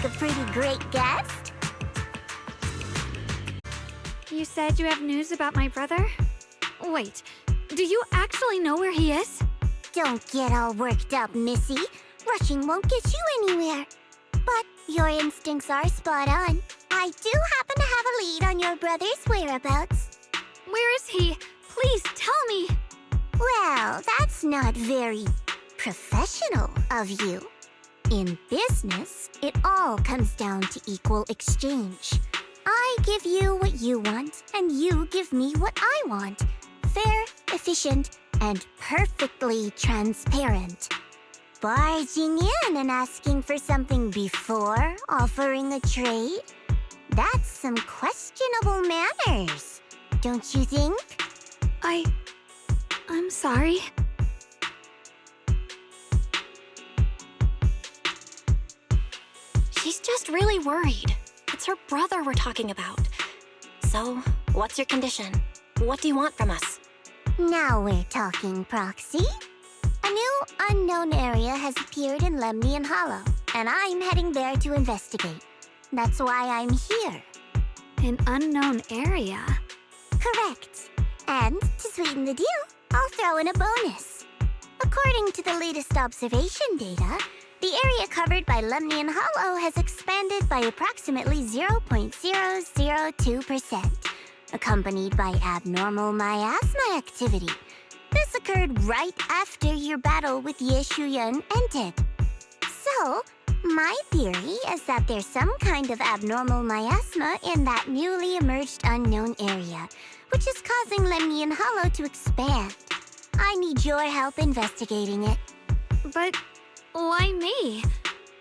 a pretty great guest. You said you have news about my brother? Wait, do you actually know where he is? Don't get all worked up, Missy. Rushing won't get you anywhere. But your instincts are spot on. I do happen to have a lead on your brother's whereabouts. Where is he? Please tell me. Well, that's not very professional of you. In business, it all comes down to equal exchange. I give you what you want, and you give me what I want. Fair, efficient, and perfectly transparent. Barging in and asking for something before offering a trade? That's some questionable manners, don't you think? I'm sorry. She's just really worried. It's her brother we're talking about. So, what's your condition? What do you want from us? Now we're talking, Proxy. A new unknown area has appeared in Lemnian Hollow, and I'm heading there to investigate. That's why I'm here. An unknown area? Correct. And to sweeten the deal, I'll throw in a bonus. According to the latest observation data, the area covered by Lemnian Hollow has expanded by approximately 0.002%, accompanied by abnormal miasma activity. This occurred right after your battle with Yeshuyan ended. So, my theory is that there's some kind of abnormal miasma in that newly emerged unknown area, which is causing Lemnian Hollow to expand. I need your help investigating it. But why me?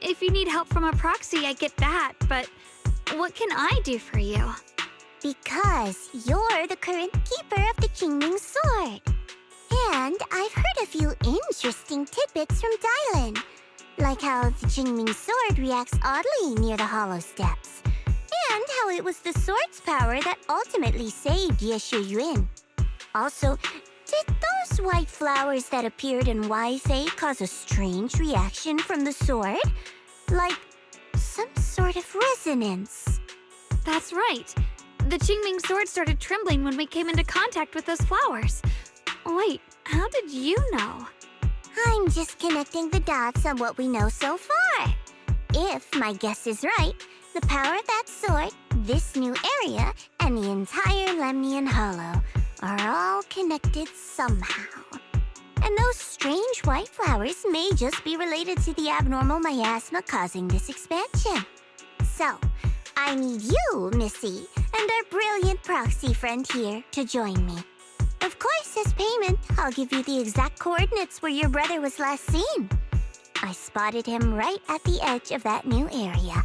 If you need help from a proxy, I get that, but what can I do for you? Because you're the current keeper of the Qingming sword. And I've heard a few interesting tidbits from Dylan, like how the Qingming sword reacts oddly near the hollow steps, and how it was the sword's power that ultimately saved Yeshu Yuan. Also, did those white flowers that appeared in Waifei cause a strange reaction from the sword? Like some sort of resonance. That's right. The Qingming sword started trembling when we came into contact with those flowers. Wait, how did you know? I'm just connecting the dots on what we know so far. If my guess is right, the power of that sword, this new area, and the entire Lemnian Hollow are all connected somehow. And those strange white flowers may just be related to the abnormal miasma causing this expansion. So, I need you, Missy, and our brilliant proxy friend here to join me. Of course, as payment, I'll give you the exact coordinates where your brother was last seen. I spotted him right at the edge of that new area.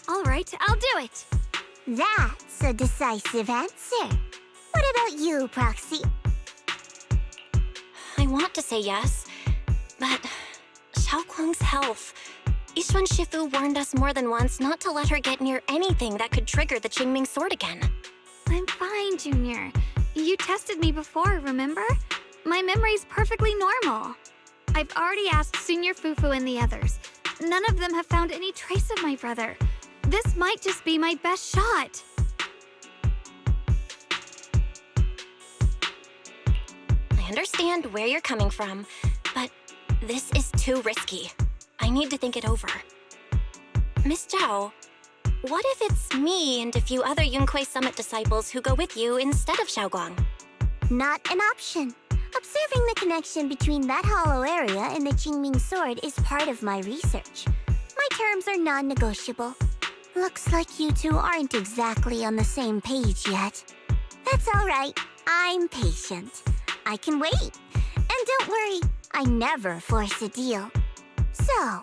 All right, I'll do it. That's a decisive answer. What about you, Proxy? I want to say yes, but Xiaoguang's health. Yishuan Shifu warned us more than once not to let her get near anything that could trigger the Qingming sword again. I'm fine, Junior. You tested me before, remember? My memory's perfectly normal. I've already asked Senior Fufu and the others. None of them have found any trace of my brother. This might just be my best shot. I understand where you're coming from, but this is too risky. I need to think it over. Miss Zhao, what if it's me and a few other Yunkuei Summit disciples who go with you instead of Xiaoguang? Not an option. Observing the connection between that hollow area and the Qingming sword is part of my research. My terms are non-negotiable. Looks like you two aren't exactly on the same page yet. That's all right. I'm patient. I can wait. And don't worry, I never force a deal. So,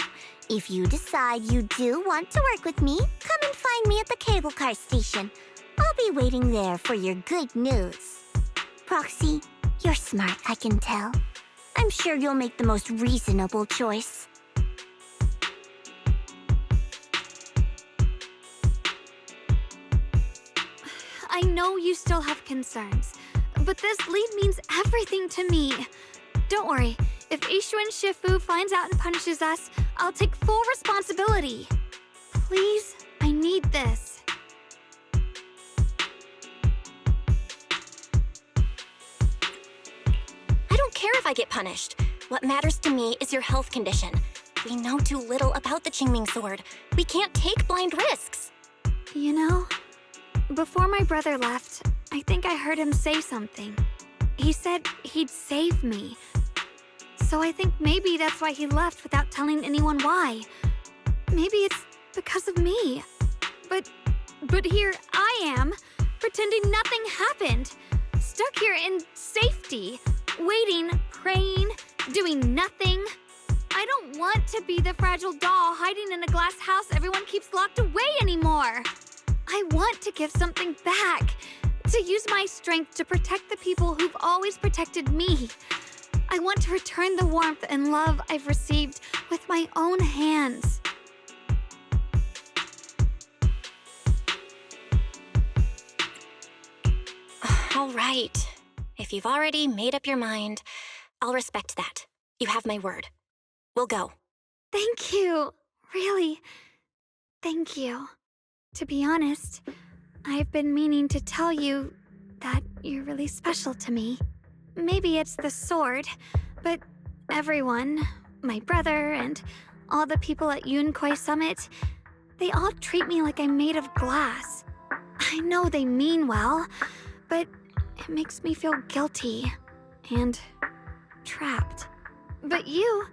if you decide you do want to work with me, come and find me at the cable car station. I'll be waiting there for your good news. Proxy, you're smart, I can tell. I'm sure you'll make the most reasonable choice. I know you still have concerns, but this lead means everything to me. Don't worry, if Yishuan Shifu finds out and punishes us, I'll take full responsibility. Please I get punished. What matters to me is your health condition. We know too little about the Qingming sword. We can't take blind risks. You know, before my brother left, I think I heard him say something. He said he'd save me. So I think maybe that's why he left without telling anyone why. Maybe it's because of me. But here I am, pretending nothing happened. Stuck here in safety, waiting, praying, doing nothing. I don't want to be the fragile doll hiding in a glass house everyone keeps locked away anymore. I want to give something back, to use my strength to protect the people who've always protected me. I want to return the warmth and love I've received with my own hands. All right. If you've already made up your mind, I'll respect that. You have my word. We'll go. Thank you. Really, thank you. To be honest, I've been meaning to tell you that you're really special to me. Maybe it's the sword, but everyone, my brother and all the people at Yunkoi Summit, they all treat me like I'm made of glass. I know they mean well, but it makes me feel guilty and trapped. But you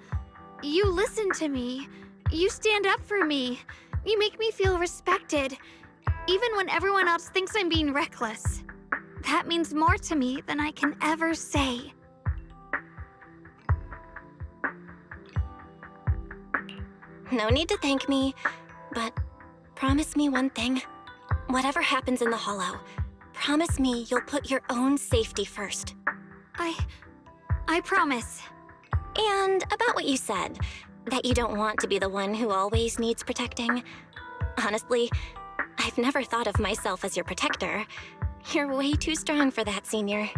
listen to me. You stand up for me. You make me feel respected, even when everyone else thinks I'm being reckless. That means more to me than I can ever say. No need to thank me, but promise me one thing. Whatever happens in the Hollow, promise me you'll put your own safety first. I promise. And about what you said, that you don't want to be the one who always needs protecting. Honestly, I've never thought of myself as your protector. You're way too strong for that, Senior.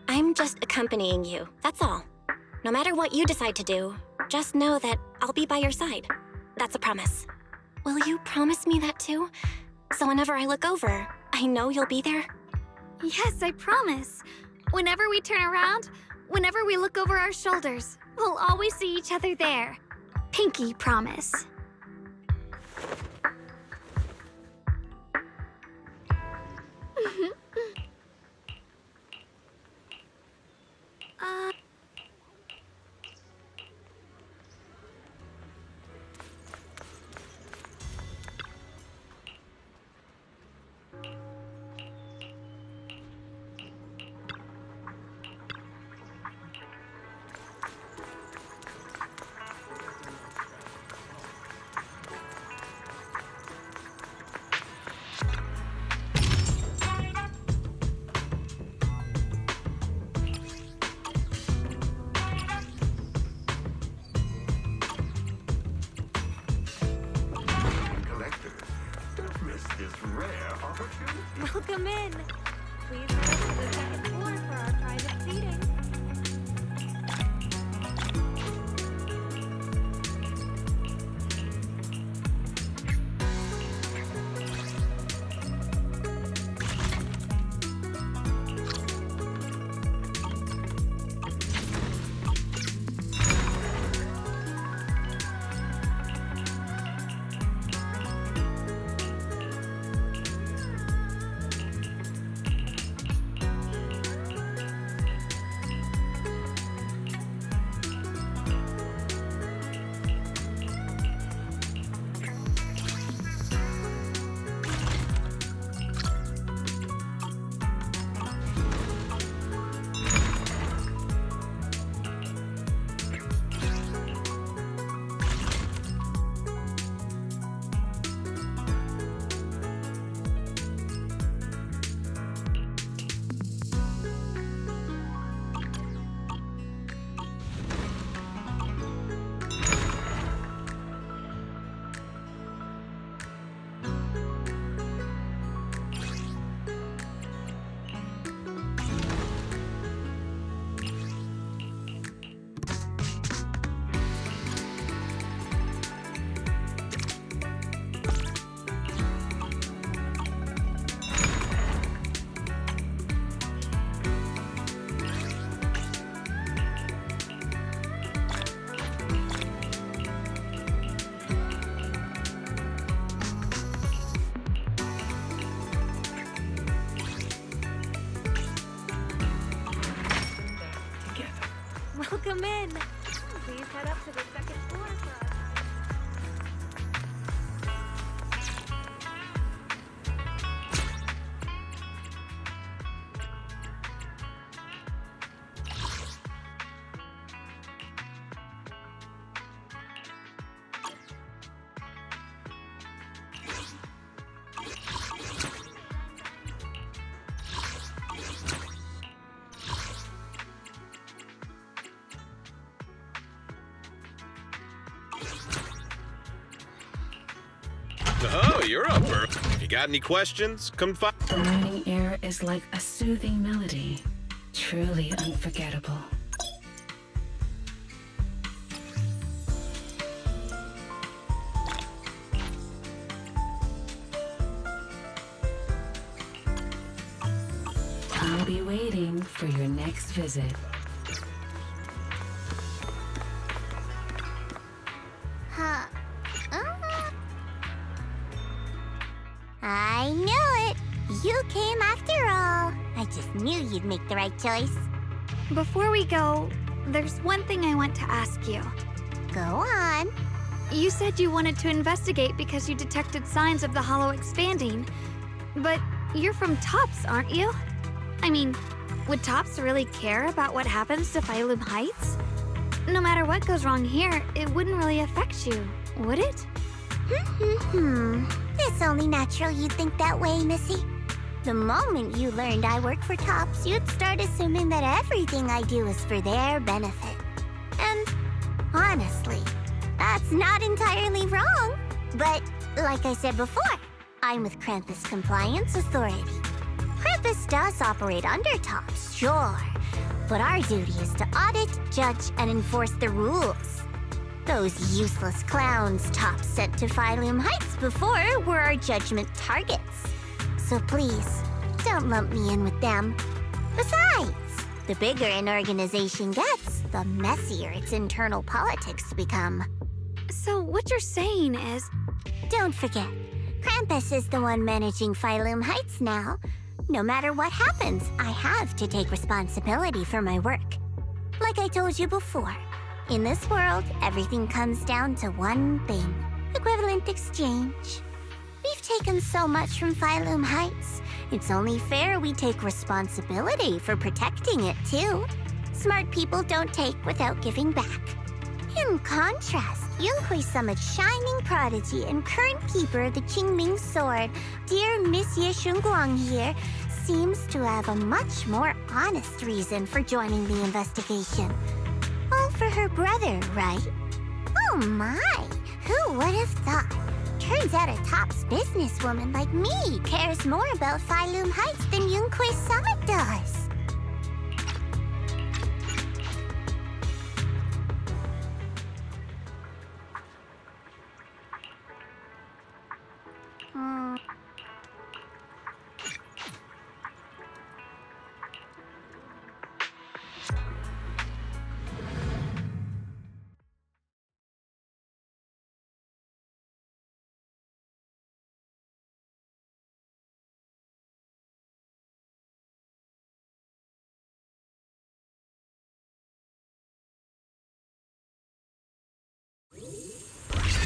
I'm just accompanying you, that's all. No matter what you decide to do, just know that I'll be by your side. That's a promise. Will you promise me that too? So whenever I look over, I know you'll be there? Yes, I promise. Whenever we turn around, whenever we look over our shoulders, we'll always see each other there. Pinky promise. Welcome in. Please head to the second floor for our private seating. come in. Please head up to the second floor for our... Oh, you're up, Earl. If you got any questions, come find. The morning air is like a soothing melody, truly unforgettable. I'll be waiting for your next visit. Huh. I knew it! You came after all. I just knew you'd make the right choice. Before we go, there's one thing I want to ask you. Go on. You said you wanted to investigate because you detected signs of the hollow expanding. But you're from Tops, aren't you? I mean, would Tops really care about what happens to Phylum Heights? No matter what goes wrong here, it wouldn't really affect you, would it? It's only natural you'd think that way, Missy. The moment you learned I work for Tops, you'd start assuming that everything I do is for their benefit. And honestly, that's not entirely wrong. But like I said before, I'm with Krampus Compliance Authority. Krampus does operate under Tops, sure. But our duty is to audit, judge, and enforce the rules. Those useless clowns Tops sent to Phylum Heights before were our judgment targets. So please, don't lump me in with them. Besides, the bigger an organization gets, the messier its internal politics become. So what you're saying is... Don't forget, Krampus is the one managing Phylum Heights now. No matter what happens, I have to take responsibility for my work. Like I told you before, in this world, everything comes down to one thing: equivalent exchange. We've taken so much from Phylum Heights. It's only fair we take responsibility for protecting it, too. Smart people don't take without giving back. In contrast, Yunhui Summit's shining prodigy and current keeper of the Qingming Sword, dear Miss Ye Shunguang here, seems to have a much more honest reason for joining the investigation. All for her brother, right? Oh my! Who would have thought? Turns out a Tops businesswoman like me cares more about Phylum Heights than Yunhui Summit does.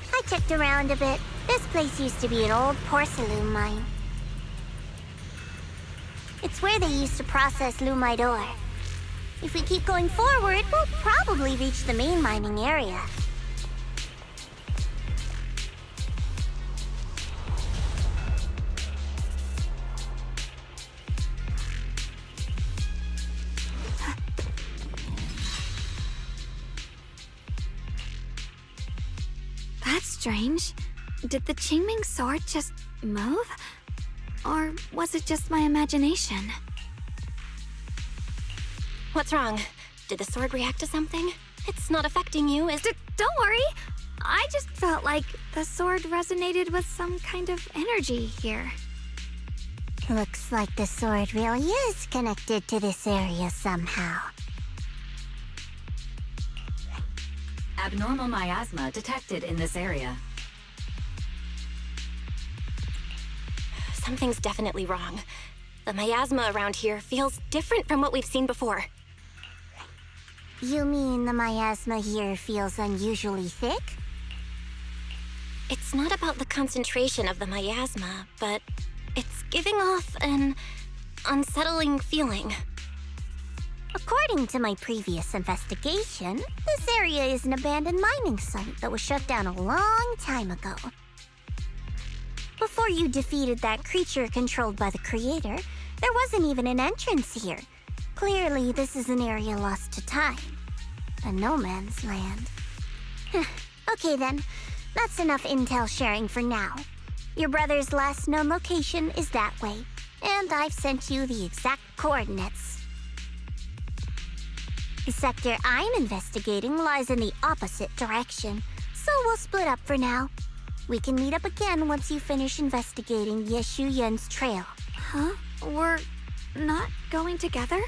I checked around a bit. This place used to be an old porcelain mine. It's where they used to process lumite ore. If we keep going forward, we'll probably reach the main mining area. That's strange. Did the Qingming sword just move? Or was it just my imagination? What's wrong? Did the sword react to something? It's not affecting you, is it? Don't worry. I just felt like the sword resonated with some kind of energy here. Looks like the sword really is connected to this area somehow. Abnormal miasma detected in this area. Something's definitely wrong. The miasma around here feels different from what we've seen before. You mean the miasma here feels unusually thick? It's not about the concentration of the miasma, but it's giving off an unsettling feeling. According to my previous investigation, this area is an abandoned mining site that was shut down a long time ago. Before you defeated that creature controlled by the creator, there wasn't even an entrance here. Clearly, this is an area lost to time. A no man's land. Okay then, that's enough intel sharing for now. Your brother's last known location is that way, and I've sent you the exact coordinates. The sector I'm investigating lies in the opposite direction, so we'll split up for now. We can meet up again once you finish investigating Yeshu Yen's trail. Huh? We're not going together?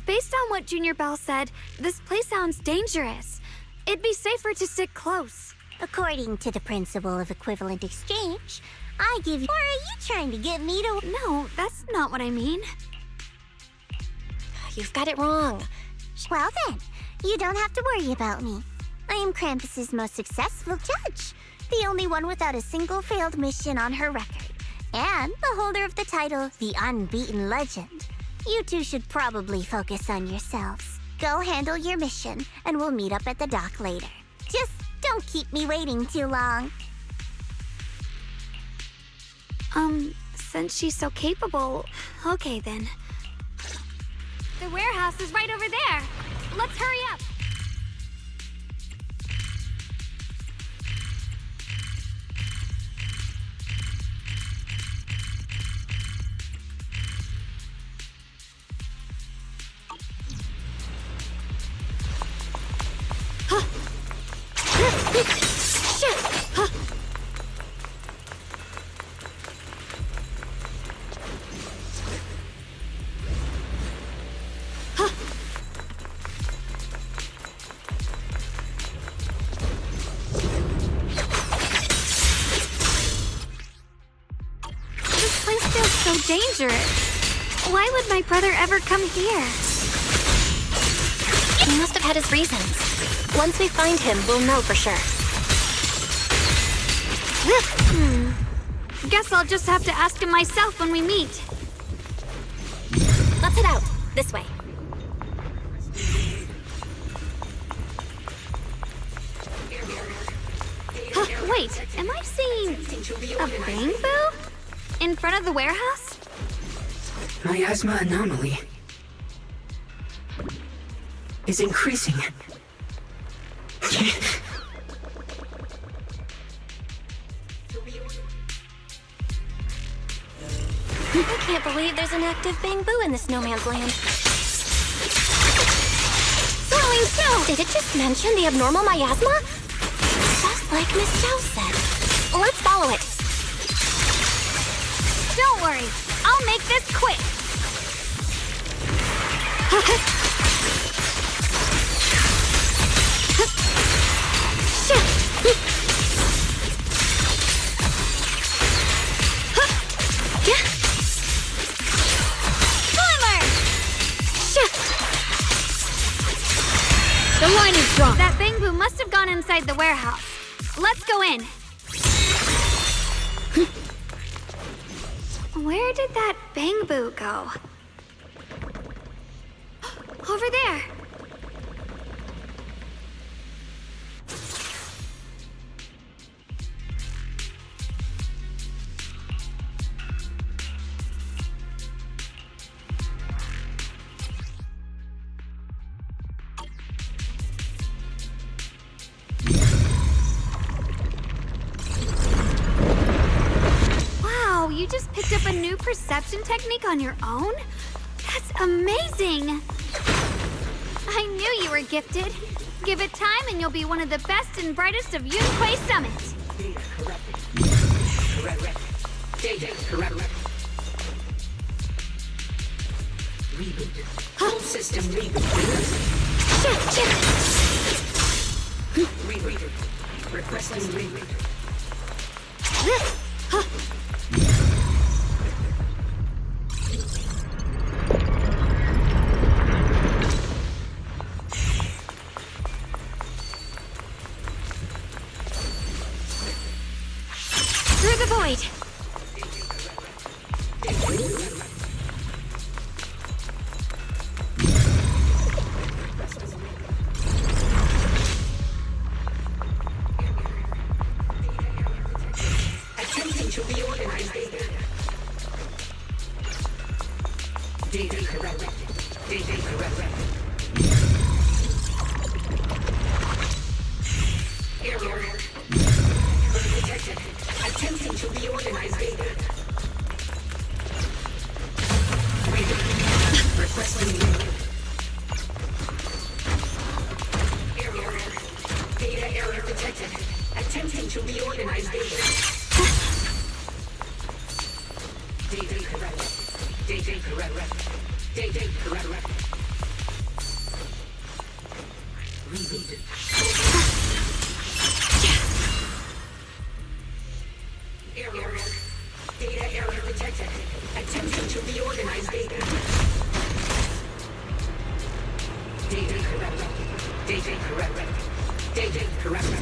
Based on what Junior Bell said, this place sounds dangerous. It'd be safer to stick close. According to the principle of equivalent exchange, I give you... Or are you trying to get me to... No, that's not what I mean. You've got it wrong. Well then, you don't have to worry about me. I am Krampus's most successful judge, the only one without a single failed mission on her record, and the holder of the title, the Unbeaten Legend. You two should probably focus on yourselves. Go handle your mission, and we'll meet up at the dock later. Just don't keep me waiting too long. Since she's so capable, okay then. The warehouse is right over there. Let's hurry up. This place feels so dangerous. Why would my brother ever come here? He must have had his reasons. Once we find him, we'll know for sure. Guess I'll just have to ask him myself when we meet. Let's head out. This way. Wait, am I seeing a bamboo in front of the warehouse? Miasma anomaly is increasing. I can't believe there's an active bamboo in this no man's land. Swirling snow! Did it just mention the abnormal miasma? Just like Miss Zhao said. Let's follow it. Don't worry, I'll make this quick. The line is drawn. That bamboo must have gone inside the warehouse. Let's go in. Where did that bamboo go? Over there. Wow, you just picked up a new perception technique on your own? That's amazing! I knew you were gifted. Give it time and you'll be one of the best and brightest of Yunquei Summit. Data correct. Reboot. Whole system reboot. Reboot. Requesting reboot. void! Attempting to reorganize data. Data corrupted. Data corrupted. Error. Detected. Attempting to reorganize data. Requesting reboot. Error. Data error detected. Attempting to reorganize data. Data correct. Data correct. Data correct. Rebooted. Error. Data error detected. Attempting to reorganize data. Data correct. Data correct. Data correct.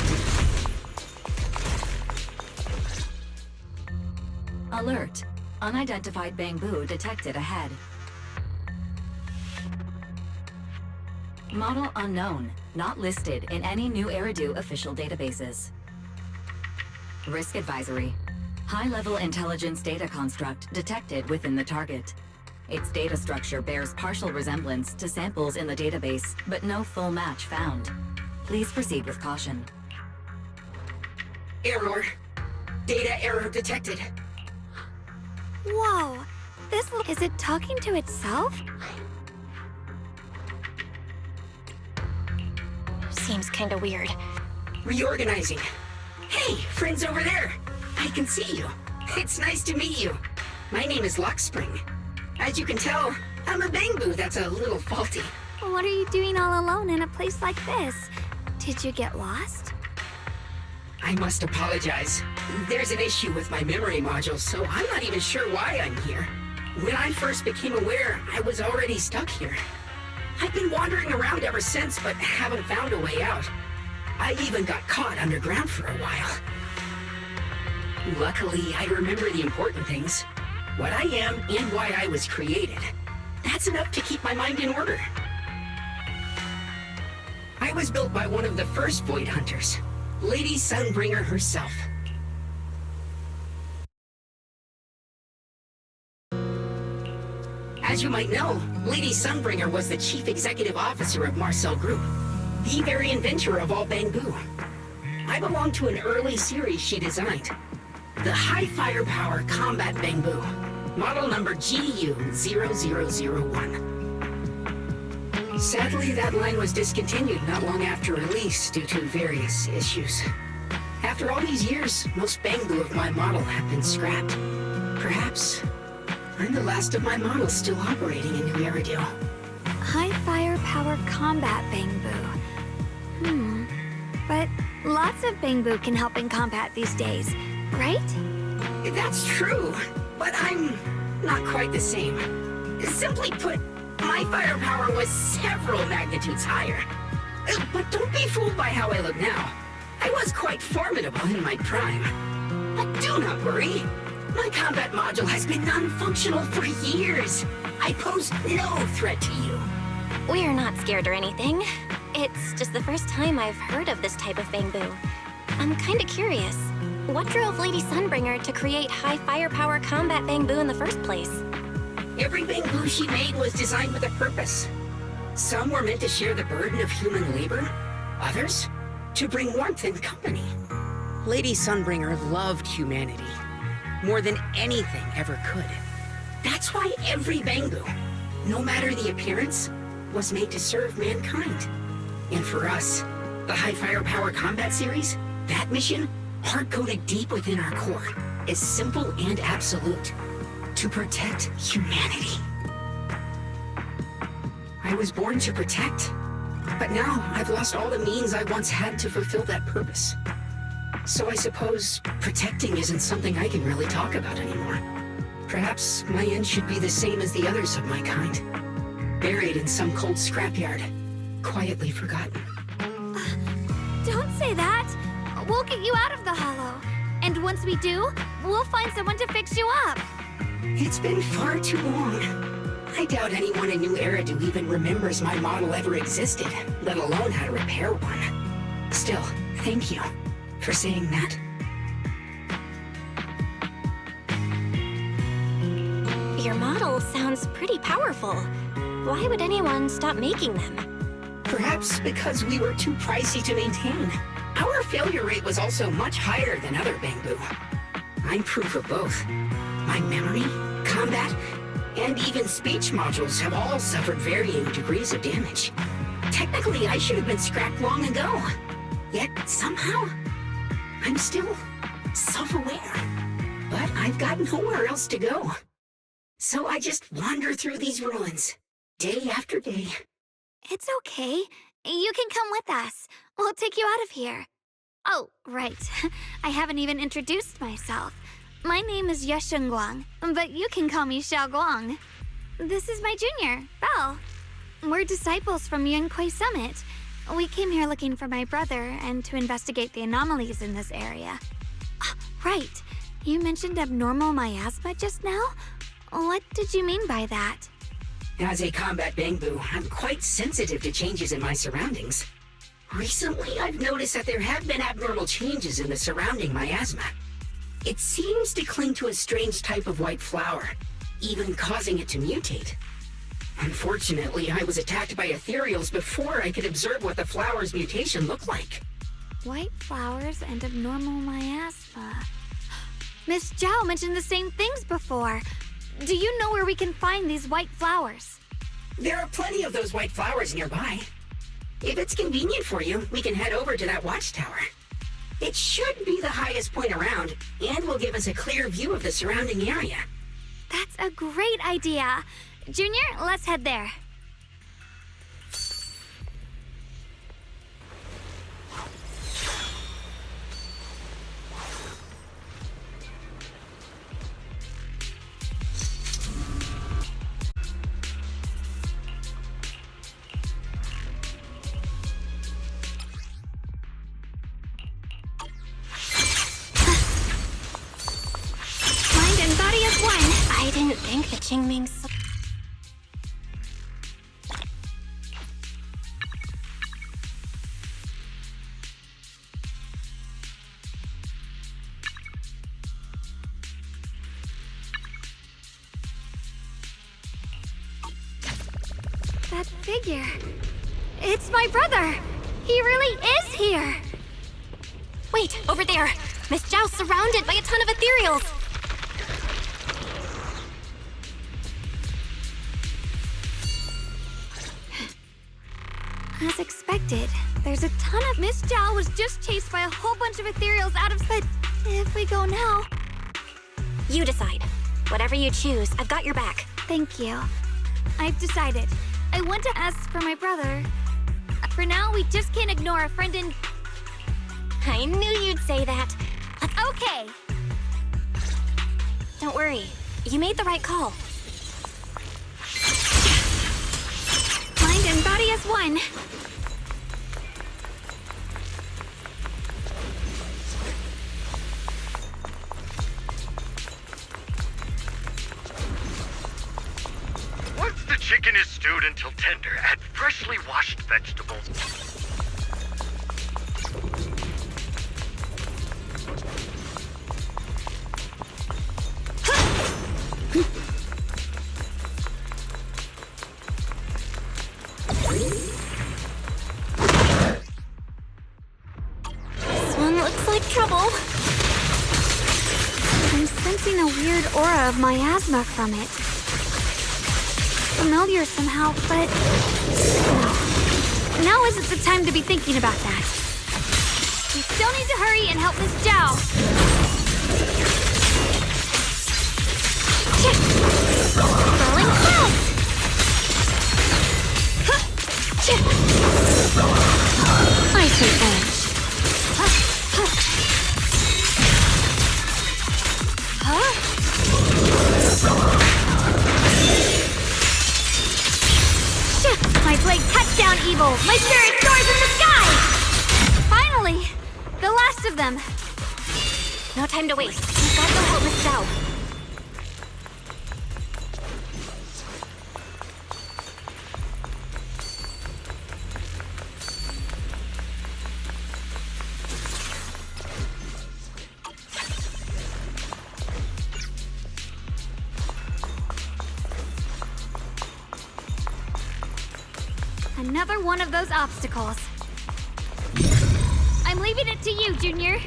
Alert. Unidentified bamboo detected ahead. Model unknown. Not listed in any new Eridu official databases. Risk advisory. High-level intelligence data construct detected within the target. Its data structure bears partial resemblance to samples in the database, but no full match found. Please proceed with caution. Error. Data error detected. Whoa! Is it talking to itself? Seems kinda weird. Reorganizing. Hey, friends over there. I can see you. It's nice to meet you. My name is Lockspring. As you can tell, I'm a bamboo that's a little faulty. What are you doing all alone in a place like this? Did you get lost? I must apologize. There's an issue with my memory module, so I'm not even sure why I'm here. When I first became aware, I was already stuck here. I've been wandering around ever since, but haven't found a way out. I even got caught underground for a while. Luckily, I remember the important things. What I am and why I was created. That's enough to keep my mind in order. I was built by one of the first Void Hunters, Lady Sunbringer herself. As you might know, Lady Sunbringer was the chief executive officer of Marcel Group, the very inventor of all bamboo. I belong to an early series she designed, the High Firepower Combat Bamboo, model number GU0001. Sadly, that line was discontinued not long after release due to various issues. After all these years, most bamboo of my model have been scrapped. Perhaps I'm the last of my models still operating in New Eridu. High firepower combat bamboo. But lots of bamboo can help in combat these days, right? That's true, but I'm not quite the same. Simply put, my firepower was several magnitudes higher. But don't be fooled by how I look now. I was quite formidable in my prime. But do not worry. My combat module has been non-functional for years. I pose no threat to you. We're not scared or anything. It's just the first time I've heard of this type of bamboo. I'm kinda curious. What drove Lady Sunbringer to create high firepower combat bamboo in the first place? Every bamboo she made was designed with a purpose. Some were meant to share the burden of human labor. Others, to bring warmth and company. Lady Sunbringer loved humanity more than anything ever could. That's why every bamboo, no matter the appearance, was made to serve mankind. And for us, the High Firepower Combat Series, that mission, hard-coded deep within our core, is simple and absolute. To protect humanity. I was born to protect, but now I've lost all the means I once had to fulfill that purpose. So I suppose protecting isn't something I can really talk about anymore. Perhaps my end should be the same as the others of my kind. Buried in some cold scrapyard, quietly forgotten. Don't say that. We'll get you out of the hollow. And once we do, we'll find someone to fix you up. It's been far too long. I doubt anyone in New Eridu even remembers my model ever existed, let alone how to repair one. Still, thank you for saying that. Your model sounds pretty powerful. Why would anyone stop making them? Perhaps because we were too pricey to maintain. Our failure rate was also much higher than other Bangbu. I'm proof of both. My memory, combat, and even speech modules have all suffered varying degrees of damage. Technically, I should have been scrapped long ago. Yet, somehow, I'm still self-aware. But I've got nowhere else to go. So I just wander through these ruins, day after day. It's okay. You can come with us. We'll take you out of here. Oh, right. I haven't even introduced myself. My name is Yesheng Guang, but you can call me Xiao Guang. This is my junior, Belle. We're disciples from Yunquei Summit. We came here looking for my brother and to investigate the anomalies in this area. Right. You mentioned abnormal miasma just now? What did you mean by that? As a combat Bangbu, I'm quite sensitive to changes in my surroundings. Recently, I've noticed that there have been abnormal changes in the surrounding miasma. It seems to cling to a strange type of white flower, even causing it to mutate. Unfortunately, I was attacked by ethereals before I could observe what the flower's mutation looked like. White flowers and abnormal miasma. Miss Zhao mentioned the same things before. Do you know where we can find these white flowers? There are plenty of those white flowers nearby. If it's convenient for you, we can head over to that watchtower. It should be the highest point around, and will give us a clear view of the surrounding area. That's a great idea. Junior, let's head there. Mind and body as one. I didn't think the Qingming... That figure. It's my brother. He really is here. Wait, over there! Miss Zhao's surrounded by a ton of ethereals! As expected, there's a ton of... Miss Zhao was just chased by a whole bunch of ethereals out of... But if we go now... You decide. Whatever you choose, I've got your back. Thank you. I've decided. I want to ask for my brother. For now, we just can't ignore a friend in... I knew you'd say that. Okay. Don't worry. You made the right call. Mind and body as one. Once the chicken is stewed until tender, add freshly washed vegetables. This one looks like trouble. I'm sensing a weird aura of miasma from it. Familiar somehow, but... No. Now isn't the time to be thinking about that. We still need to hurry and help Miss Zhao. Rolling clouds! Ice and edge. My blade cuts down evil! My spirit soars in the sky! Finally! The last of them! No time to waste. We've got to help Miss Zhao. Another one of those obstacles. I'm leaving it to you, Junior.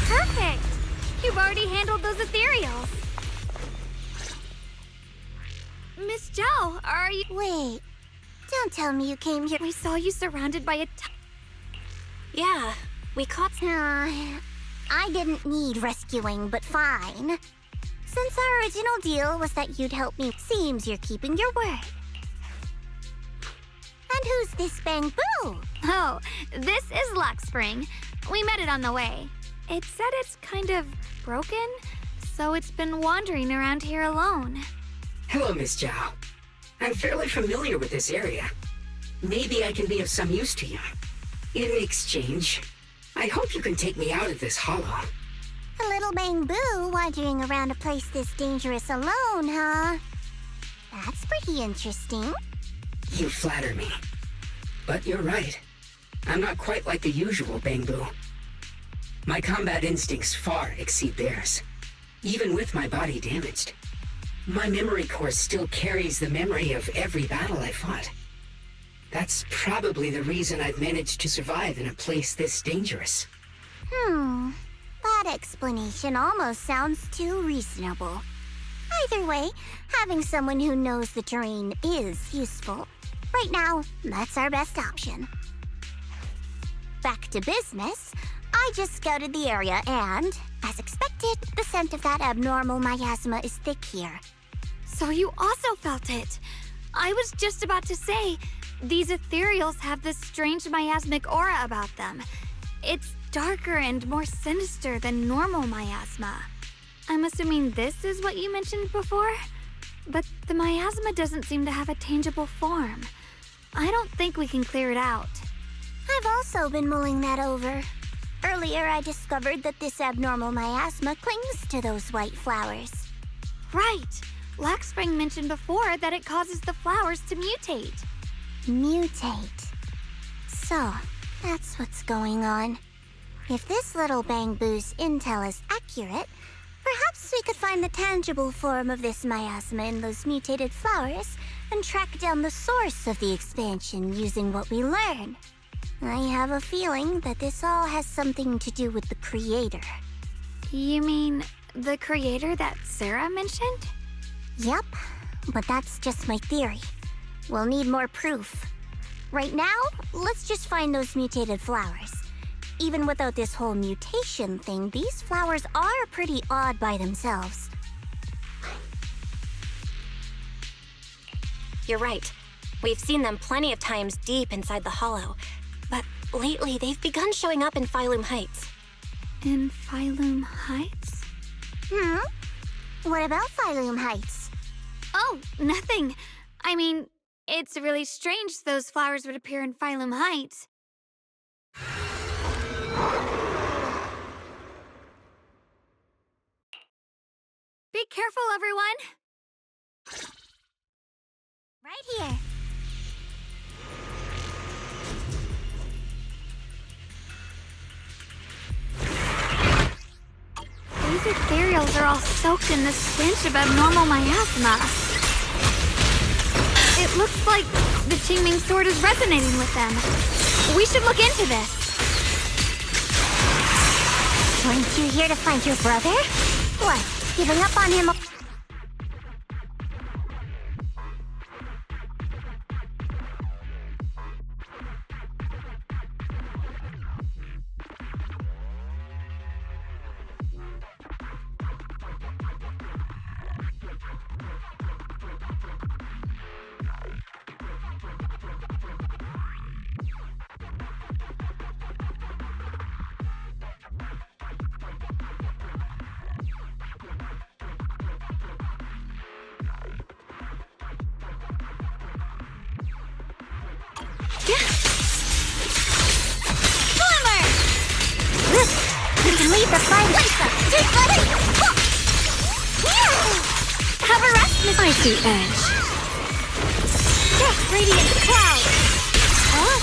Perfect! You've already handled those ethereals. Miss Zhao, are you... Wait, don't tell me you came here. We saw you surrounded by a Yeah, we caught... I didn't need rescuing, but fine. Since our original deal was that you'd help me, seems you're keeping your word. And who's this Bang Boo? Oh, this is Luxspring. We met it on the way. It said it's kind of broken, so it's been wandering around here alone. Hello, Miss Zhao. I'm fairly familiar with this area. Maybe I can be of some use to you. In exchange, I hope you can take me out of this hollow. A little Bang Boo wandering around a place this dangerous alone, huh? That's pretty interesting. You flatter me. But you're right. I'm not quite like the usual Bang Boo. My combat instincts far exceed theirs. Even with my body damaged, my memory core still carries the memory of every battle I fought. That's probably the reason I've managed to survive in a place this dangerous. That explanation almost sounds too reasonable. Either way, having someone who knows the terrain is useful. Right now, that's our best option. Back to business. I just scouted the area and, as expected, the scent of that abnormal miasma is thick here. So you also felt it. I was just about to say, these ethereals have this strange miasmic aura about them. It's darker and more sinister than normal miasma. I'm assuming this is what you mentioned before? But the miasma doesn't seem to have a tangible form. I don't think we can clear it out. I've also been mulling that over. Earlier, I discovered that this abnormal miasma clings to those white flowers. Right! Luxspring mentioned before that it causes the flowers to mutate. Mutate. So, that's what's going on. If this little Bang Boo's intel is accurate, perhaps we could find the tangible form of this miasma in those mutated flowers and track down the source of the expansion using what we learn. I have a feeling that this all has something to do with the creator. You mean the creator that Sarah mentioned? Yep, but that's just my theory. We'll need more proof. Right now, let's just find those mutated flowers. Even without this whole mutation thing, these flowers are pretty odd by themselves. You're right. We've seen them plenty of times deep inside the hollow. But lately, they've begun showing up in Phylum Heights. In Phylum Heights? What about Phylum Heights? Oh, nothing. I mean, it's really strange those flowers would appear in Phylum Heights. Be careful, everyone! Right here. These ethereals are all soaked in the stench of abnormal miasma. It looks like the Qingming sword is resonating with them. We should look into this. Weren't you here to find your brother? What, giving up on him? Former! You can lead the fight. Take flight! Have a rest, Miss Icy Edge. Radiant Cloud. Huh?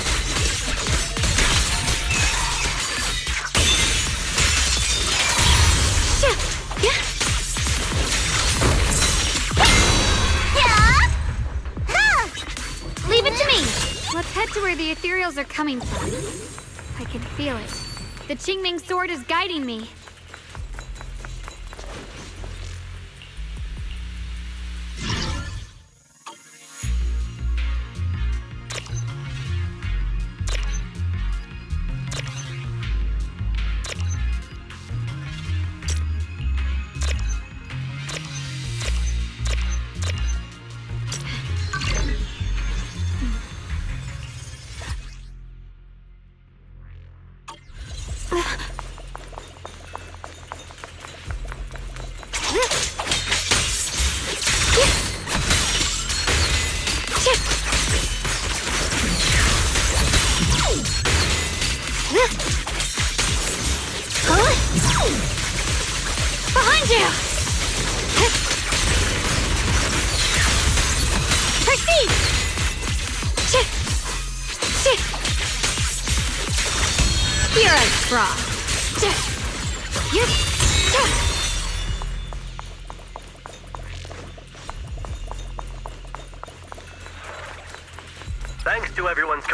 Leave it to me. Let's head to where the ethereals are coming from. I can feel it. The Qingming sword is guiding me. Behind you! Proceed! You're a fraud. Thanks to everyone's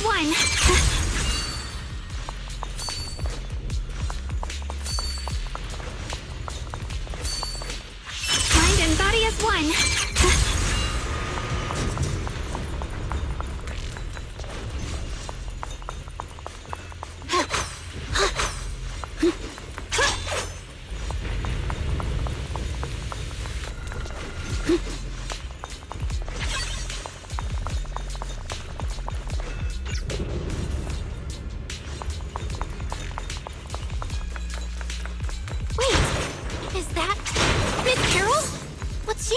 one. Mind and body as one.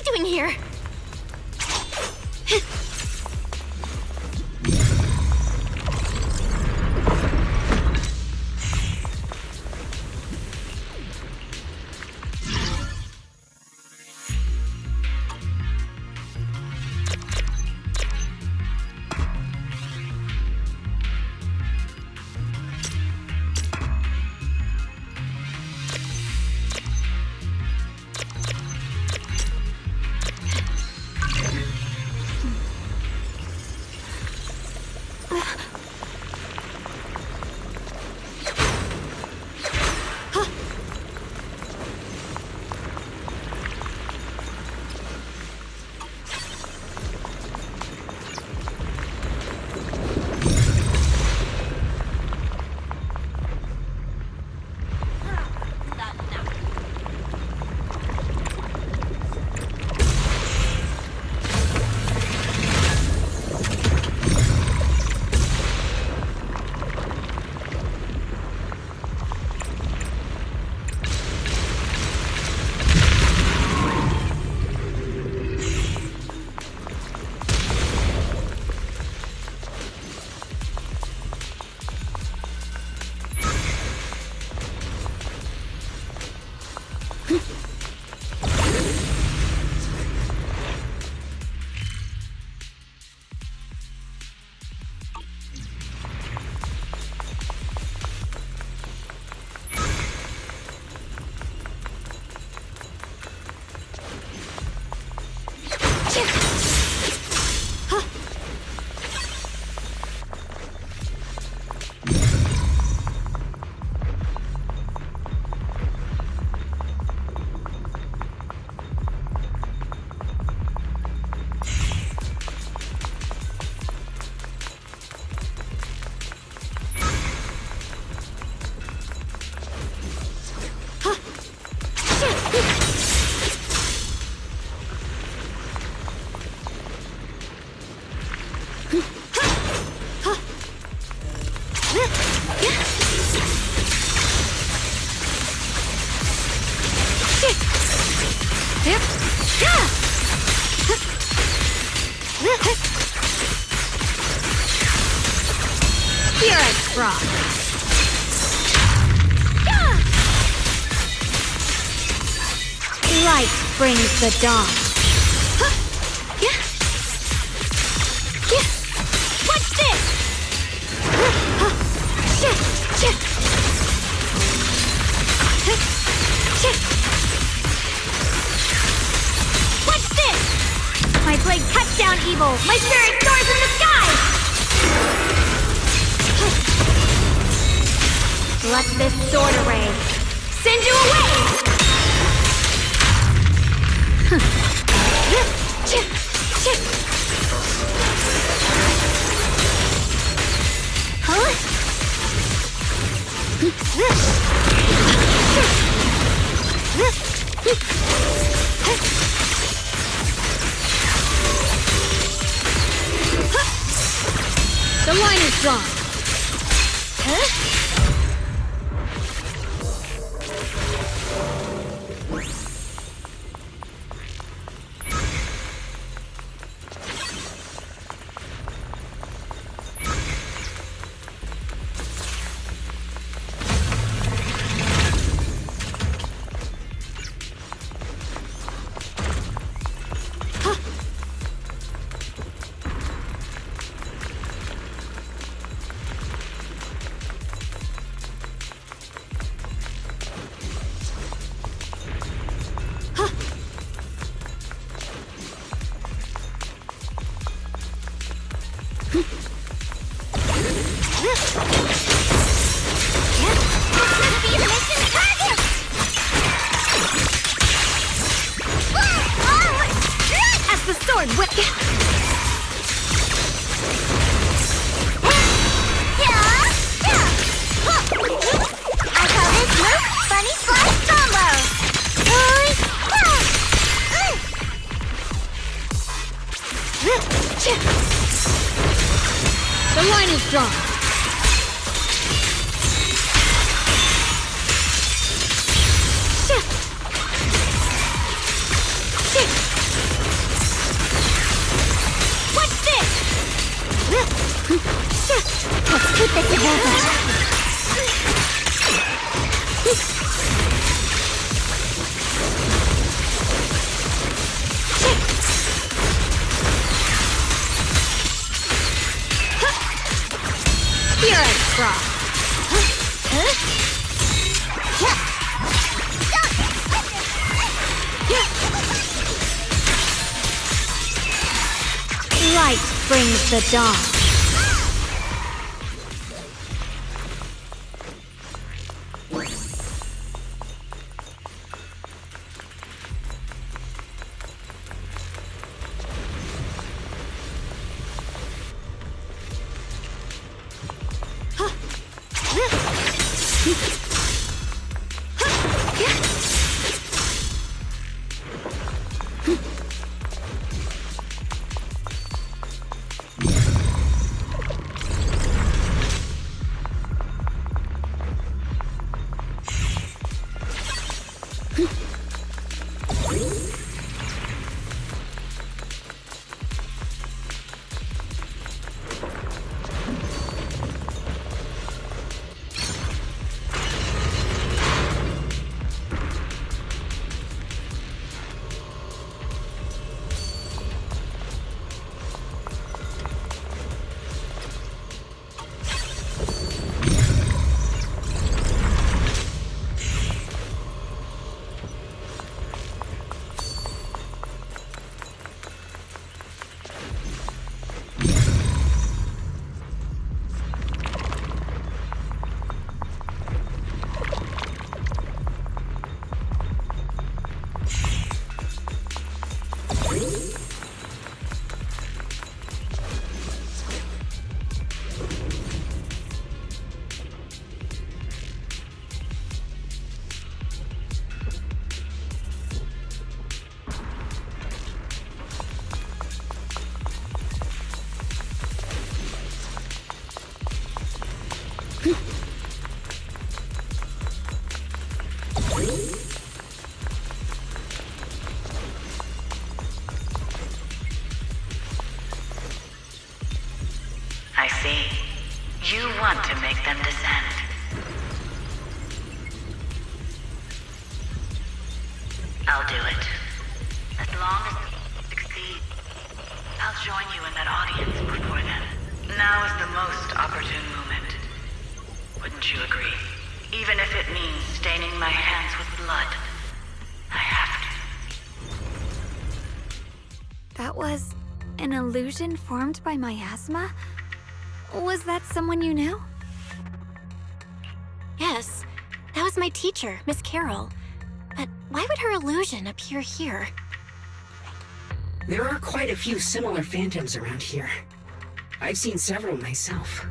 Doing here? brings the dawn. What's this? What's this? My blade cuts down evil. My spirit soars in the sky. Let this sword array send you away. The line is drawn. As the sword whip. I call this move Funny Slice Combo. The line is drawn. What's this? Let's keep it together. Here I crawl. Light brings the dawn. I see. You want to make them descend. I'll do it. As long as you succeed, I'll join you in that audience before then. Now is the most opportune moment. Wouldn't you agree? Even if it means staining my hands with blood, I have to. That was an illusion formed by miasma? Was that someone you knew? Yes, that was my teacher, Miss Carroll. But why would her illusion appear here? There are quite a few similar phantoms around here. I've seen several myself.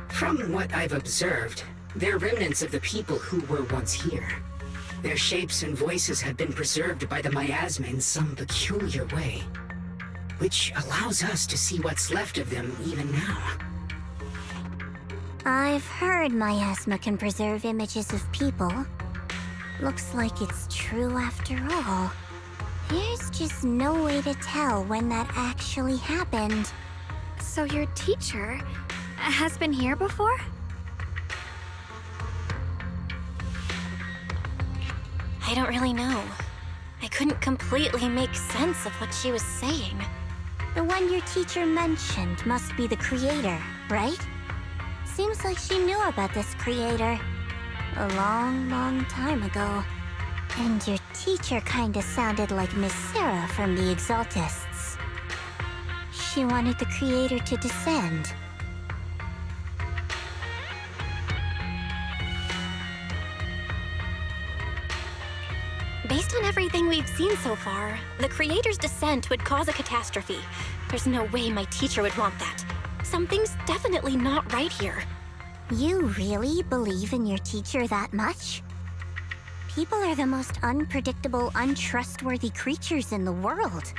From what I've observed, they're remnants of the people who were once here. Their shapes and voices have been preserved by the miasma in some peculiar way, which allows us to see what's left of them even now. I've heard miasma can preserve images of people. Looks like it's true after all. There's just no way to tell when that actually happened. So your teacher has been here before? I don't really know. I couldn't completely make sense of what she was saying. The one your teacher mentioned must be the creator, right? Seems like she knew about this creator a long, long time ago. And your teacher kinda sounded like Miss Sarah from the Exaltists. She wanted the creator to descend. Based on everything we've seen so far, the creator's descent would cause a catastrophe. There's no way my teacher would want that. Something's definitely not right here. You really believe in your teacher that much? People are the most unpredictable, untrustworthy creatures in the world.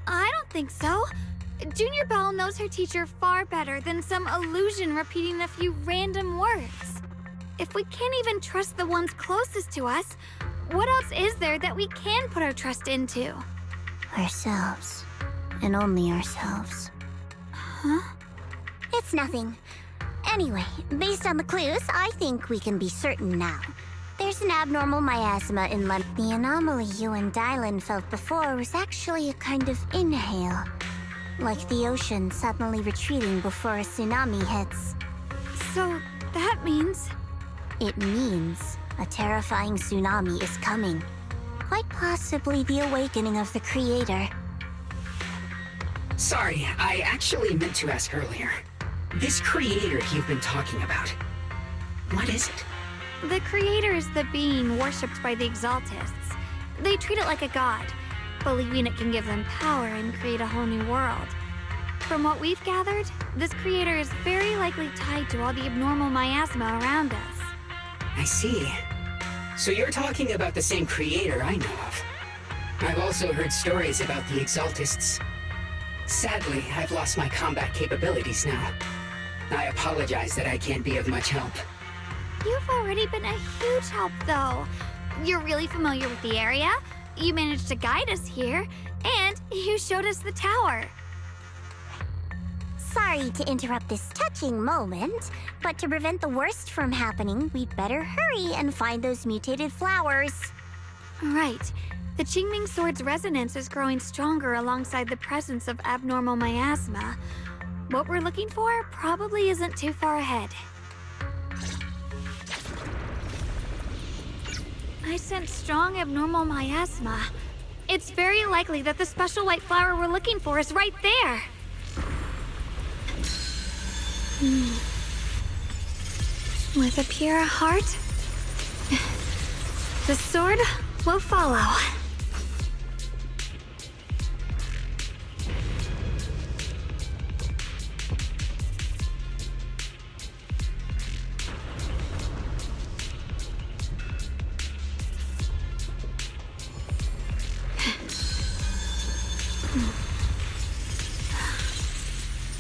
I don't think so. Junior Belle knows her teacher far better than some illusion repeating a few random words. If we can't even trust the ones closest to us, what else is there that we can put our trust into? Ourselves. And only ourselves. Huh? It's nothing. Anyway, based on the clues, I think we can be certain now. There's an abnormal miasma in London. The anomaly you and Dylan felt before was actually a kind of inhale. Like the ocean suddenly retreating before a tsunami hits. So that means... It means a terrifying tsunami is coming. Quite possibly the awakening of the creator. Sorry, I actually meant to ask earlier. This creator you've been talking about, what is it? The creator is the being worshipped by the Exaltists. They treat it like a god, believing it can give them power and create a whole new world. From what we've gathered, this creator is very likely tied to all the abnormal miasma around us. I see. So you're talking about the same creator I know of. I've also heard stories about the Exaltists. Sadly, I've lost my combat capabilities now. I apologize that I can't be of much help. You've already been a huge help, though. You're really familiar with the area, you managed to guide us here, and you showed us the tower. Sorry to interrupt this touching moment, but to prevent the worst from happening, we'd better hurry and find those mutated flowers. Right. The Qingming Sword's resonance is growing stronger alongside the presence of abnormal miasma. What we're looking for probably isn't too far ahead. I sense strong abnormal miasma. It's very likely that the special white flower we're looking for is right there. With a pure heart, the sword will follow.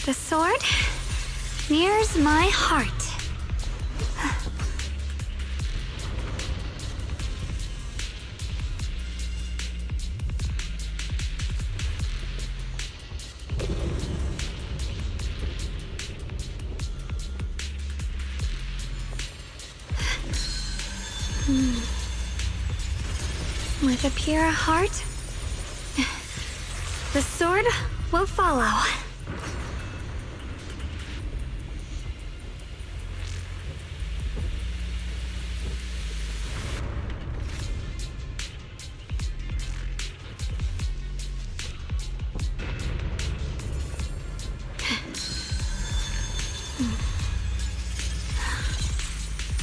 The sword nears my heart. With a pure heart, The sword will follow.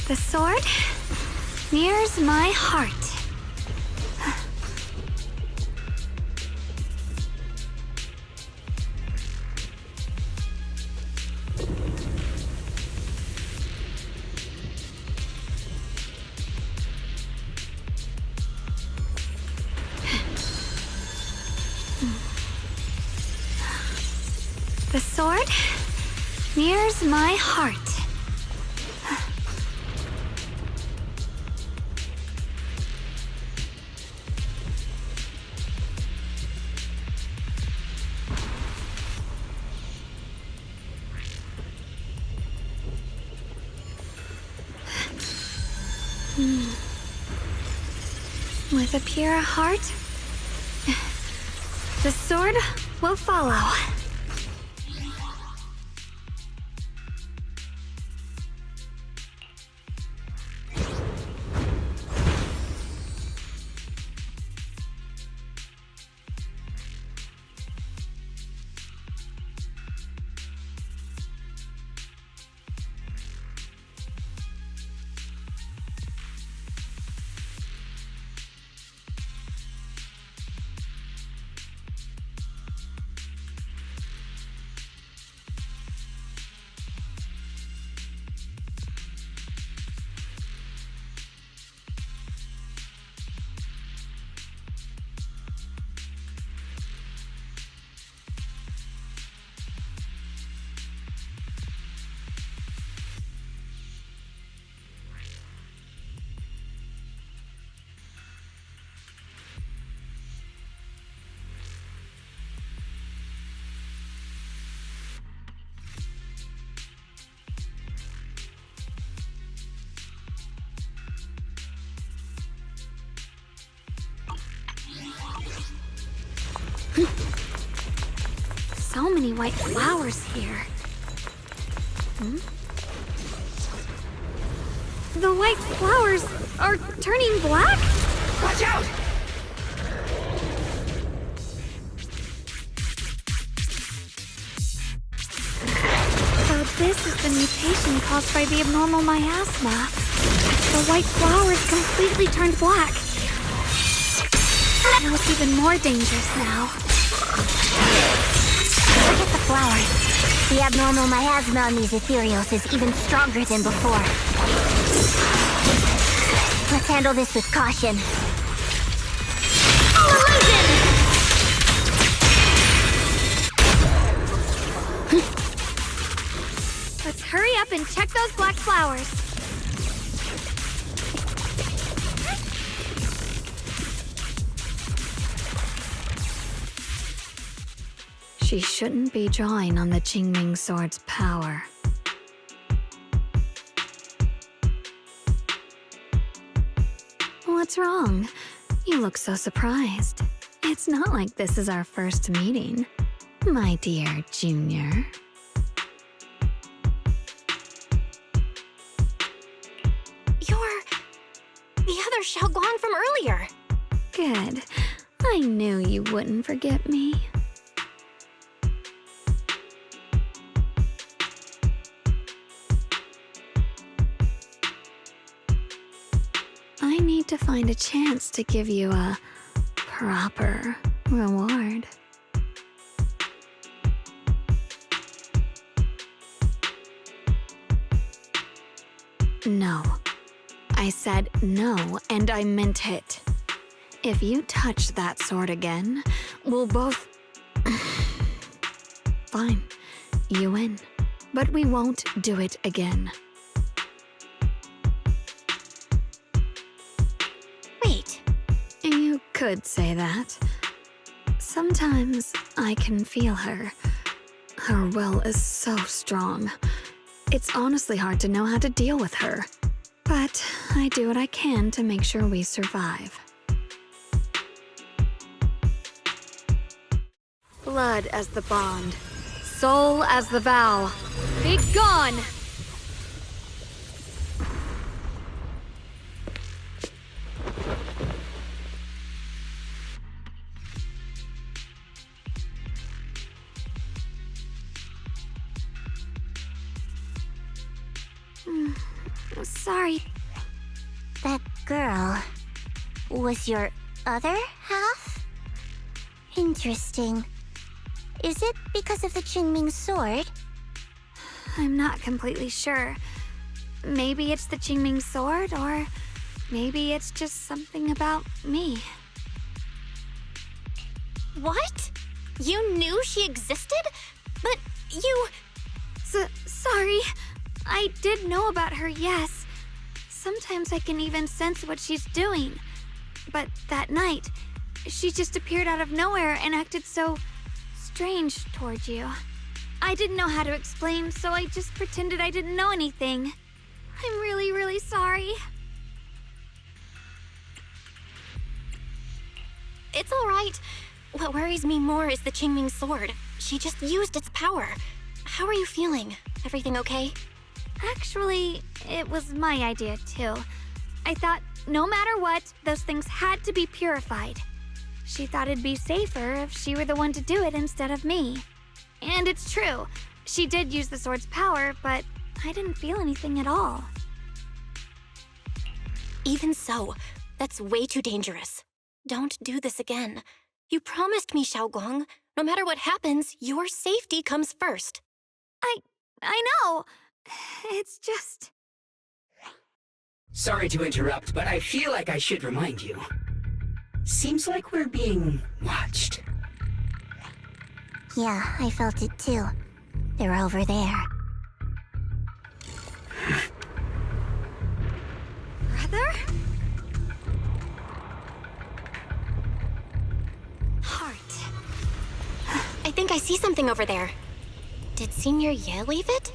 The sword nears my heart. The sword nears my heart. With a pure heart, the sword will follow. So many white flowers here. The white flowers are turning black? Watch out! So this is the mutation caused by the abnormal miasma. The white flowers completely turned black. Now it's even more dangerous now. Look at the flowers. The abnormal miasma on these ethereals is even stronger than before. Let's handle this with caution. Let's hurry up and check those black flowers. She shouldn't be drawing on the Qingming sword's power. What's wrong? You look so surprised. It's not like this is our first meeting, my dear Junior. You're the other Xiaoguan from earlier. Good. I knew you wouldn't forget me. I need to find a chance to give you a proper reward. No. I said no, and I meant it. If you touch that sword again, we'll both... Fine. You win. But we won't do it again. Wait. You could say that. Sometimes I can feel her. Her will is so strong. It's honestly hard to know how to deal with her. But I do what I can to make sure we survive. Blood as the bond. Soul as the vow. Be gone! Sorry. That girl was your other half? Interesting. Is it because of the Qingming sword? I'm not completely sure. Maybe it's the Qingming sword, or maybe it's just something about me. What? You knew she existed? But you... Sorry. I did know about her, yes. Sometimes I can even sense what she's doing. But that night, she just appeared out of nowhere and acted so strange toward you. I didn't know how to explain, so I just pretended I didn't know anything. I'm really, really sorry. It's all right. What worries me more is the Qingming sword. She just used its power. How are you feeling? Everything okay? Actually, it was my idea too. I thought no matter what, those things had to be purified. She thought it'd be safer if she were the one to do it instead of me. And it's true. She did use the sword's power, but I didn't feel anything at all. Even so, that's way too dangerous. Don't do this again. You promised me, Xiaoguang. No matter what happens, your safety comes first. I know. It's just... Sorry to interrupt, but I feel like I should remind you. Seems like we're being watched. Yeah, I felt it too. They're over there. Brother? Heart. I think I see something over there. Did Senior Ye leave it?